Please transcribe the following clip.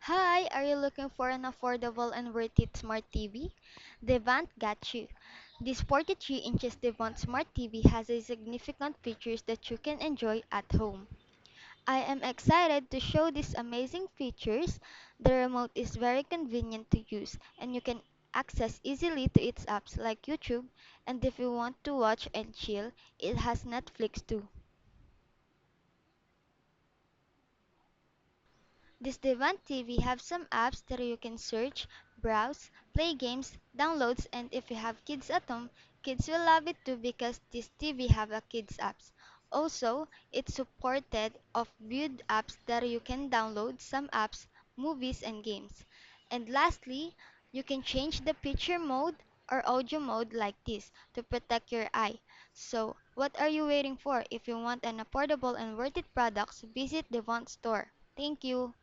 Hi, are you looking for an affordable and worth it smart TV? Devant got you. This 43 inches Devant Smart TV has a significant features that you can enjoy at home. I am excited to show these amazing features. The remote is very convenient to use and you can access easily to its apps like YouTube, and if you want to watch and chill, it has Netflix too. This Devant TV have some apps that you can search, browse, play games, downloads, and if you have kids at home, kids will love it too because this TV have a kids apps. Also, it's supported of viewed apps that you can download some apps, movies, and games. And lastly, you can change the picture mode or audio mode like this to protect your eye. So, what are you waiting for? If you want an affordable and worth it products, visit the Devant store. Thank you.